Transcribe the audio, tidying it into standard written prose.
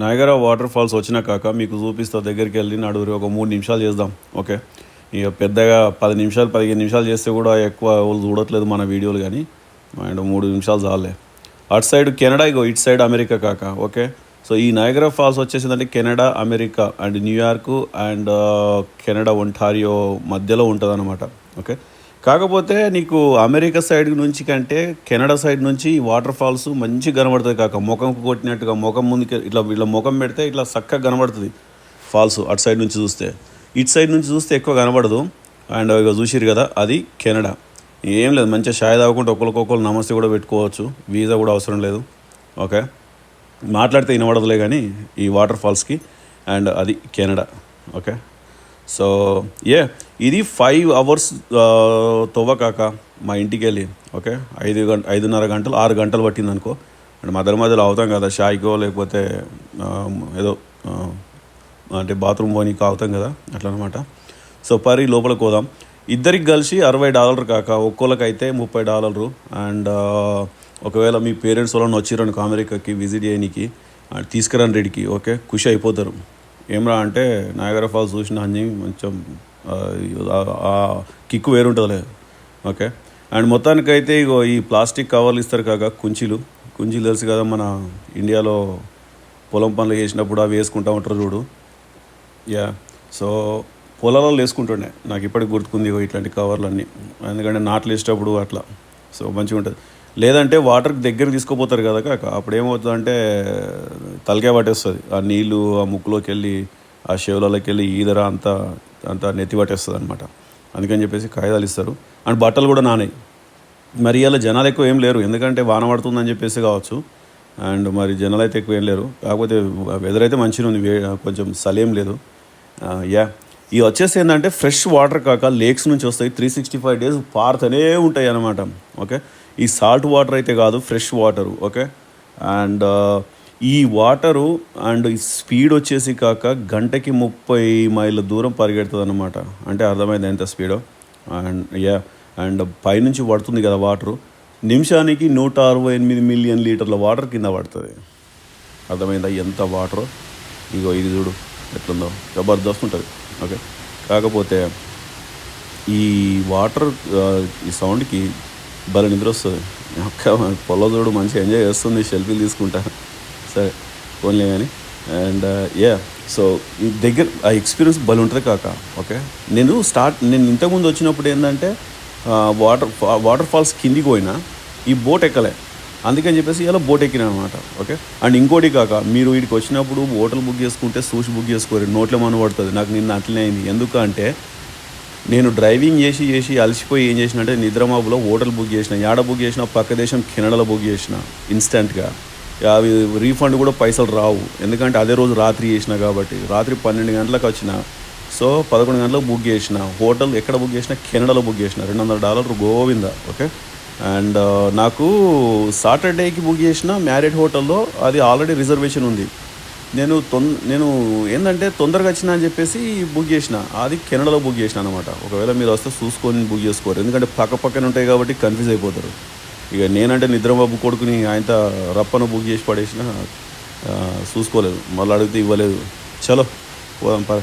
Niagara water falls వచ్చినా కాక మీకు చూపిస్తా, దగ్గరికి వెళ్ళి నడుగురి ఒక 3 నిమిషాలు చేద్దాం. ఓకే, ఇక పెద్దగా 10 నిమిషాలు 15 నిమిషాలు చేస్తే కూడా ఎక్కువ వాళ్ళు చూడట్లేదు మన వీడియోలు, కానీ అండ్ 3 నిమిషాలు చాలే. అటు సైడ్ కెనడా, ఇగో ఇటు సైడ్ అమెరికా కాక. ఓకే, సో ఈ నయగరా ఫాల్స్ వచ్చేసిందంటే Canada, America and New York and Canada Ontario మధ్యలో ఉంటుంది అనమాట. ఓకే, కాకపోతే నీకు అమెరికా సైడ్ నుంచి కంటే కెనడా సైడ్ నుంచి ఈ వాటర్ ఫాల్స్ మంచిగా కనబడుతుంది కాక. ముఖంకు కొట్టినట్టుగా ముఖం ముందుకి ఇట్లా ఇట్లా ముఖం పెడితే ఇట్లా చక్కగా కనబడుతుంది ఫాల్స్. అటు సైడ్ నుంచి చూస్తే, ఇటు సైడ్ నుంచి చూస్తే ఎక్కువ కనబడదు. అండ్ ఇక చూసిరు కదా, అది కెనడా. ఏం లేదు, మంచిగా షాయ్ తాగుకుంటే ఒకరికొకరు నమస్తే కూడా పెట్టుకోవచ్చు, వీసా కూడా అవసరం లేదు. ఓకే, మాట్లాడితే వినబడదులే కానీ ఈ వాటర్ ఫాల్స్కి. అండ్ అది కెనడా. ఓకే, సో ఇది 5 hours తవ్వకాక మా ఇంటికి వెళ్ళి. ఓకే, 5.5 గంటలు 6 గంటలు పట్టింది అనుకో. అండ్ మధ్యలో అవుతాం కదా షాయికో, లేకపోతే ఏదో అంటే బాత్రూమ్ పోనీకి అవుతాం కదా, అట్లా అనమాట. సో పరి లోపలికి పోదాం. ఇద్దరికి కలిసి $60 కాక, ఒక్కోళ్ళకైతే $30. అండ్ ఒకవేళ మీ పేరెంట్స్ వాళ్ళని వచ్చిరనుకో అమెరికాకి విజిట్ చేయడానికి, తీసుకురాని రెడీకి. ఓకే, ఖుషి అయిపోతారు. ఏమరా అంటే నయగరా ఫాల్స్ చూసిన అని కొంచెం కిక్కు వేరుంటుందిలే. ఓకే, అండ్ మొత్తానికైతే ఇగో ఈ ప్లాస్టిక్ కవర్లు ఇస్తారు కాక, కుంచీలు తెలుసు కదా, మన ఇండియాలో పొలం పనులు చేసినప్పుడు అవి వేసుకుంటూ ఉంటారు చూడు. సో పొలాలలో వేసుకుంటుండే, నాకు ఇప్పటికి గుర్తుకుంది ఇట్లాంటి కవర్లన్నీ. ఎందుకంటే నాట్లు వేసేటప్పుడు అట్లా. సో మంచిగా ఉంటుంది. లేదంటే వాటర్కి దగ్గర తీసుకుపోతారు కదా కాక, అప్పుడు ఏమవుతుందంటే తలకాయ పట్టేస్తుంది. ఆ నీళ్ళు ఆ ముక్కులోకి వెళ్ళి ఆ చెవులలోకి వెళ్ళి ఈదర అంతా నెత్తి పట్టేస్తుంది అనమాట. అందుకని చెప్పేసి కాగితాలు ఇస్తారు. అండ్ బట్టలు కూడా నానాయి. మరి ఇలా జనాలు ఎక్కువ ఏం లేరు, ఎందుకంటే వాన పడుతుందని చెప్పేసి కావచ్చు. అండ్ మరి జనాలు అయితే ఎక్కువ ఏం లేరు. కాకపోతే వెదర్ అయితే మంచిగా ఉంది, కొంచెం సలేం లేదు. ఇవి వచ్చేసి ఏంటంటే ఫ్రెష్ వాటర్ కాక, లేక్స్ నుంచి వస్తాయి. 365 days పారుతూనే ఉంటాయి అన్నమాట. ఓకే, ఈ సాల్ట్ వాటర్ అయితే కాదు, ఫ్రెష్ వాటరు. ఓకే, అండ్ ఈ వాటరు అండ్ ఈ స్పీడ్ వచ్చేసి కాక గంటకి 30 మైళ్ళ దూరం పరిగెడుతుంది అన్నమాట. అంటే అర్థమైంది ఎంత స్పీడో. అండ్ పైనుంచి పడుతుంది కదా వాటరు, నిమిషానికి 168 మిలియన్ లీటర్ల వాటర్ కింద పడుతుంది. అర్థమైందా ఎంత వాటరో? ఇగో ఇది చూడు ఎట్లుందో, జబర్దస్త్ ఉంటుంది. ఓకే, కాకపోతే ఈ వాటర్ ఈ సౌండ్కి భలే నిద్ర వస్తుంది. పొల్ల చూడు మంచిగా ఎంజాయ్ చేస్తుంది, సెల్ఫీలు తీసుకుంటా. సరే పోన్లే కానీ. అండ్ సో ఈ దగ్గర ఆ ఎక్స్పీరియన్స్ భలే ఉంటుంది కాక. ఓకే, నేను ఇంతకుముందు వచ్చినప్పుడు ఏంటంటే వాటర్ ఫాల్స్ కిందికి పోయినా ఈ బోట్ ఎక్కలే, అందుకని చెప్పేసి ఇలా బోట్ ఎక్కినా అనమాట. ఓకే, అండ్ ఇంకోటి కాక, మీరు వీడికి వచ్చినప్పుడు హోటల్ బుక్ చేసుకుంటే సూషి బుక్ చేసుకోరు, నోట్లో మన పడుతుంది. నాకు నిన్న అట్లనే అయింది. ఎందుకంటే నేను డ్రైవింగ్ చేసి అలసిపోయి ఏం చేసినంటే నిద్రమాబులో హోటల్ బుక్ చేసిన, యాడ బుక్ చేసిన పక్క దేశం కెనడాలో బుక్ చేసిన ఇన్స్టెంట్గా. అవి రీఫండ్ కూడా పైసలు రావు, ఎందుకంటే అదే రోజు రాత్రి చేసిన కాబట్టి. రాత్రి 12 గంటలకు వచ్చిన, సో 11 గంటలకు బుక్ చేసిన. హోటల్ ఎక్కడ బుక్ చేసిన? కెనడాలో బుక్ చేసిన, $200 గోవింద. ఓకే, అండ్ నాకు సాటర్డేకి బుక్ చేసిన మ్యారేట్ హోటల్లో, అది ఆల్రెడీ రిజర్వేషన్ ఉంది. నేను ఏంటంటే తొందరగా వచ్చినా అని చెప్పేసి బుక్ చేసిన, అది కెనడాలో బుక్ చేసిన అనమాట. ఒకవేళ మీరు వస్తే చూసుకొని బుక్ చేసుకోరు, ఎందుకంటే పక్కనే ఉంటాయి కాబట్టి కన్ఫ్యూజ్ అయిపోతారు. ఇక నేనంటే నిద్రబాబు కొడుకుని ఆయనతో రప్పన బుక్ చేసి పడేసిన, చూసుకోలేదు, మళ్ళీ అడిగితే ఇవ్వలేదు. చలో పోదాం పర.